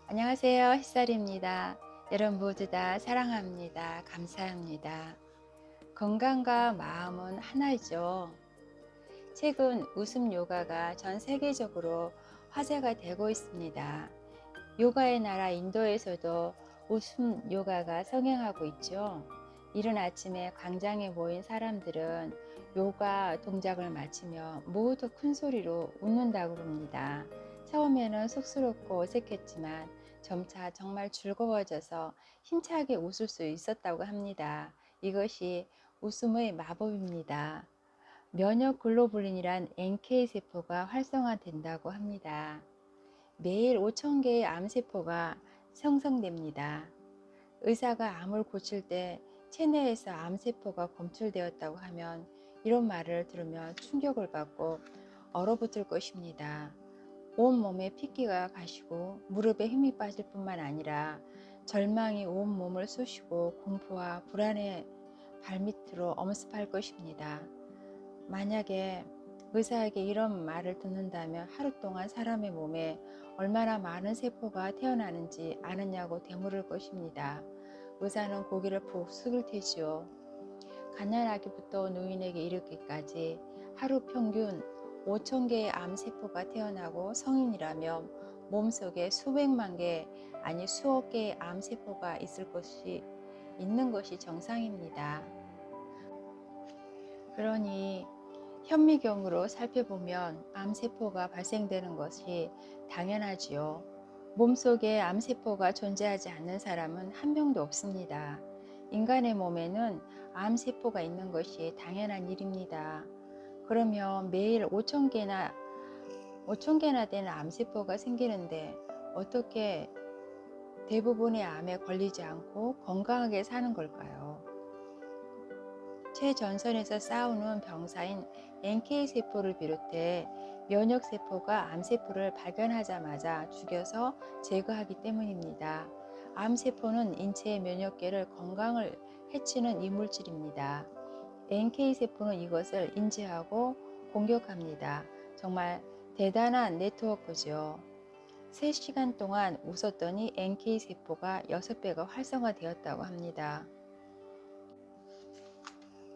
안녕하세요. 햇살입니다. 여러분 모두 다 사랑합니다. 감사합니다. 건강과 마음은 하나이죠. 최근 웃음 요가가 전 세계적으로 화제가 되고 있습니다. 요가의 나라 인도에서도 웃음 요가가 성행하고 있죠. 이른 아침에 광장에 모인 사람들은 요가 동작을 마치며 모두 큰 소리로 웃는다고 합니다. 처음에는 쑥스럽고 어색했지만 점차 정말 즐거워져서 힘차게 웃을 수 있었다고 합니다. 이것이 웃음의 마법입니다. 면역 글로불린이란 NK 세포가 활성화된다고 합니다. 매일 5천 개의 암세포가 생성됩니다. 의사가 암을 고칠 때 체내에서 암세포가 검출되었다고 하면 이런 말을 들으면 충격을 받고 얼어붙을 것입니다. 온몸에 핏기가 가시고 무릎에 힘이 빠질 뿐만 아니라 절망이 온몸을 쑤시고 공포와 불안의 발밑으로 엄습할 것입니다. 만약에 의사에게 이런 말을 듣는다면 하루 동안 사람의 몸에 얼마나 많은 세포가 태어나는지 아느냐고 되물을 것입니다. 의사는 고개를 푹 숙일 테지요. 가난하기부터 노인에게 이르기까지 하루 평균 5천 개의 암세포가 태어나고 성인이라면 몸속에 수백만 개, 아니 수억 개의 암세포가 있는 것이 정상입니다. 그러니 현미경으로 살펴보면 암세포가 발생되는 것이 당연하지요. 몸속에 암세포가 존재하지 않는 사람은 한 명도 없습니다. 인간의 몸에는 암세포가 있는 것이 당연한 일입니다. 그러면 매일 5천 개나 되는 암세포가 생기는데 어떻게 대부분의 암에 걸리지 않고 건강하게 사는 걸까요? 최전선에서 싸우는 병사인 NK세포를 비롯해 면역세포가 암세포를 발견하자마자 죽여서 제거하기 때문입니다. 암세포는 인체의 면역계를 건강을 해치는 이물질입니다. NK세포는 이것을 인지하고 공격합니다. 정말 대단한 네트워크죠. 3시간 동안 웃었더니 NK세포가 6배가 활성화되었다고 합니다.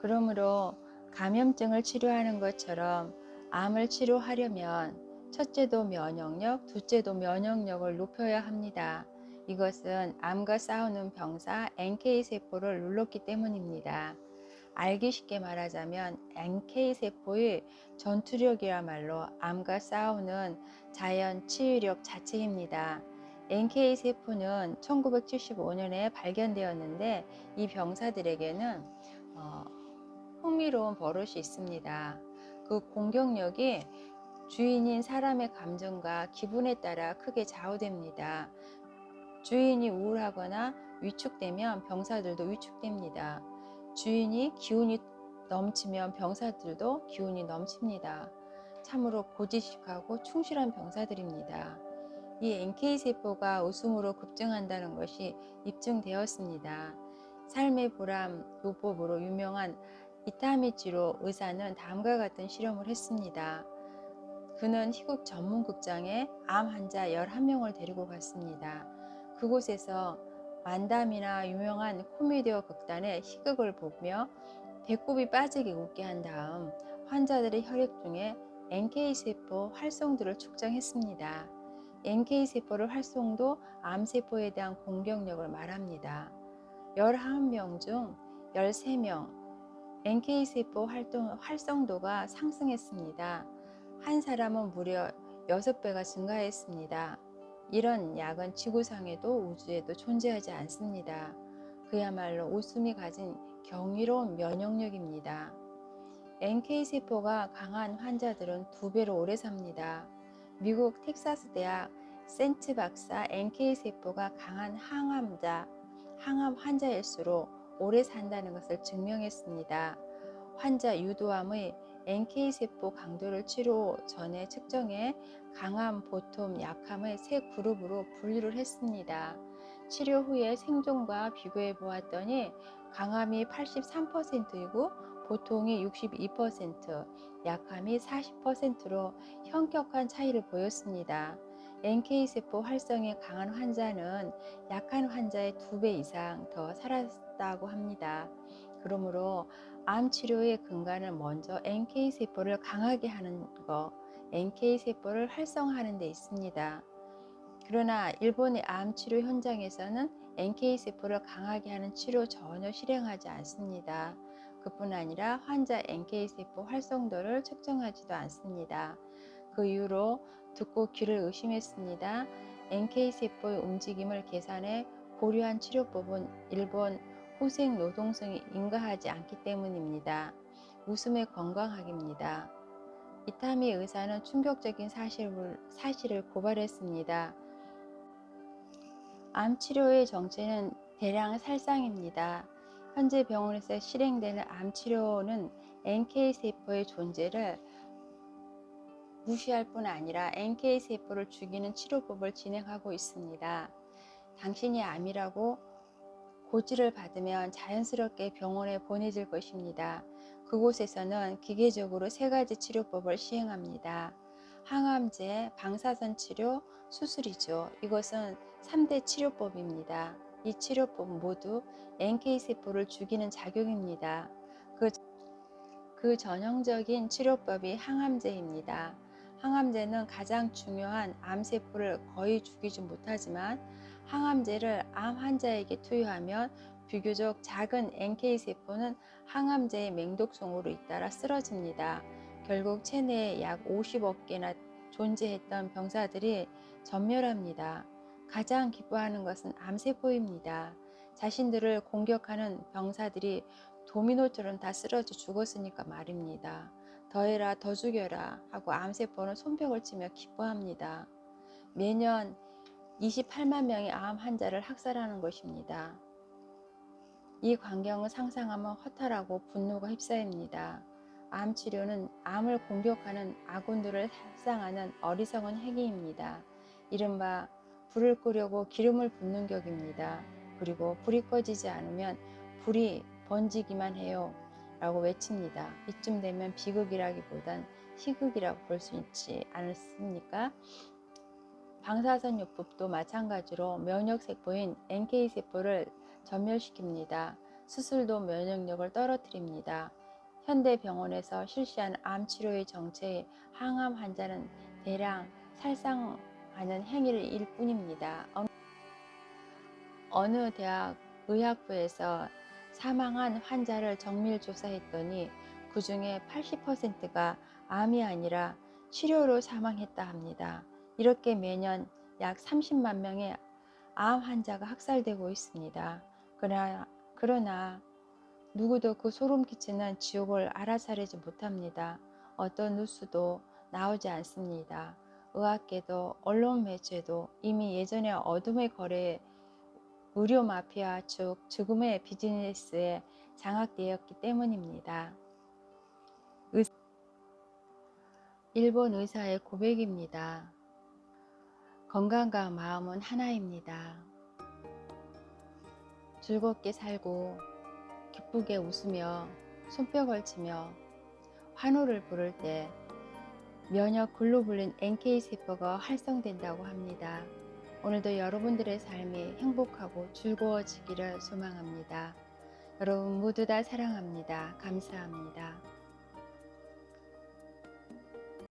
그러므로 감염증을 치료하는 것처럼 암을 치료하려면 첫째도 면역력, 둘째도 면역력을 높여야 합니다. 이것은 암과 싸우는 병사 NK세포를 눌렀기 때문입니다. 알기 쉽게 말하자면 NK세포의 전투력이야말로 암과 싸우는 자연 치유력 자체입니다. NK세포는 1975년에 발견되었는데 이 병사들에게는 흥미로운 버릇이 있습니다. 그 공격력이 주인인 사람의 감정과 기분에 따라 크게 좌우됩니다. 주인이 우울하거나 위축되면 병사들도 위축됩니다. 주인이 기운이 넘치면 병사들도 기운이 넘칩니다. 참으로 고지식하고 충실한 병사들입니다. 이 NK세포가 웃음으로 급증한다는 것이 입증되었습니다. 삶의 보람 요법으로 유명한 이타미치로 의사는 다음과 같은 실험을 했습니다. 그는 희극 전문 극장에 암 환자 11명을 데리고 갔습니다. 그곳에서 만담이나 유명한 코미디어 극단의 희극을 보며 배꼽이 빠지게 웃게 한 다음 환자들의 혈액 중에 NK세포 활성도를 측정했습니다. NK세포를 활성도 암세포에 대한 공격력을 말합니다. 11명 중 13명 NK세포 활성도가 상승했습니다. 한 사람은 무려 6배가 증가했습니다. 이런 약은 지구상에도 우주에도 존재하지 않습니다. 그야말로 웃음이 가진 경이로운 면역력입니다. NK세포가 강한 환자들은 2배로 오래 삽니다. 미국 텍사스 대학 센트 박사 NK세포가 강한 항암 환자일수록 오래 산다는 것을 증명했습니다. 환자 유도암의 NK세포 강도를 치료 전에 측정해 강함, 보통, 약함의 세 그룹으로 분류를 했습니다. 치료 후에 생존과 비교해 보았더니 강함이 83%이고 보통이 62%, 약함이 40%로 현격한 차이를 보였습니다. NK세포 활성이 강한 환자는 약한 환자의 2배 이상 더 살았다고 합니다. 그러므로 암 치료의 근간은 먼저 NK세포를 강하게 하는 것, NK세포를 활성화하는 데 있습니다. 그러나 일본의 암 치료 현장에서는 NK세포를 강하게 하는 치료 전혀 실행하지 않습니다. 그뿐 아니라 환자 NK세포 활성도를 측정하지도 않습니다. 그 이후로 듣고 귀를 의심했습니다. NK세포의 움직임을 계산해 고려한 치료법은 일본 후생 노동성이 인가하지 않기 때문입니다. 웃음의 건강학입니다. 이타미 의사는 충격적인 사실을 고발했습니다. 암 치료의 정체는 대량 살상입니다. 현재 병원에서 실행되는 암 치료는 NK세포의 존재를 무시할 뿐 아니라 NK세포를 죽이는 치료법을 진행하고 있습니다. 당신이 암이라고 고지를 받으면 자연스럽게 병원에 보내질 것입니다. 그곳에서는 기계적으로 3가지 치료법을 시행합니다. 항암제, 방사선 치료, 수술이죠. 이것은 3대 치료법입니다. 이 치료법 모두 NK세포를 죽이는 작용입니다. 그 전형적인 치료법이 항암제입니다. 항암제는 가장 중요한 암세포를 거의 죽이지 못하지만 항암제를 암 환자에게 투여하면 비교적 작은 NK세포는 항암제의 맹독성으로 잇따라 쓰러집니다. 결국 체내에 약 50억 개나 존재했던 병사들이 전멸합니다. 가장 기뻐하는 것은 암세포입니다. 자신들을 공격하는 병사들이 도미노처럼 다 쓰러져 죽었으니까 말입니다. 더해라 더 죽여라 하고 암세포는 손뼉을 치며 기뻐합니다. 매년 28만 명의 암 환자를 학살하는 것입니다. 이 광경을 상상하면 허탈하고 분노가 휩싸입니다. 암 치료는 암을 공격하는 아군들을 살상하는 어리석은 행위입니다. 이른바 불을 끄려고 기름을 붓는 격입니다. 그리고 불이 꺼지지 않으면 불이 번지기만 해요 라고 외칩니다. 이쯤 되면 비극이라기보단 희극이라고 볼 수 있지 않습니까? 방사선요법도 마찬가지로 면역세포인 NK세포를 전멸시킵니다. 수술도 면역력을 떨어뜨립니다. 현대 병원에서 실시한 암 치료의 정체의 항암 환자는 대량 살상하는 행위일 뿐입니다. 어느 대학 의학부에서 사망한 환자를 정밀 조사했더니 그 중에 80%가 암이 아니라 치료로 사망했다 합니다. 이렇게 매년 약 30만 명의 암 환자가 학살되고 있습니다. 그러나 누구도 그 소름 끼치는 지옥을 알아차리지 못합니다. 어떤 뉴스도 나오지 않습니다. 의학계도 언론 매체도 이미 예전에 어둠의 거래에 의료 마피아 즉 죽음의 비즈니스에 장악되었기 때문입니다. 일본 의사의 고백입니다. 건강과 마음은 하나입니다. 즐겁게 살고 기쁘게 웃으며 손뼉을 치며 환호를 부를 때 면역 글로불린 NK세포가 활성된다고 합니다. 오늘도 여러분들의 삶이 행복하고 즐거워지기를 소망합니다. 여러분 모두 다 사랑합니다. 감사합니다.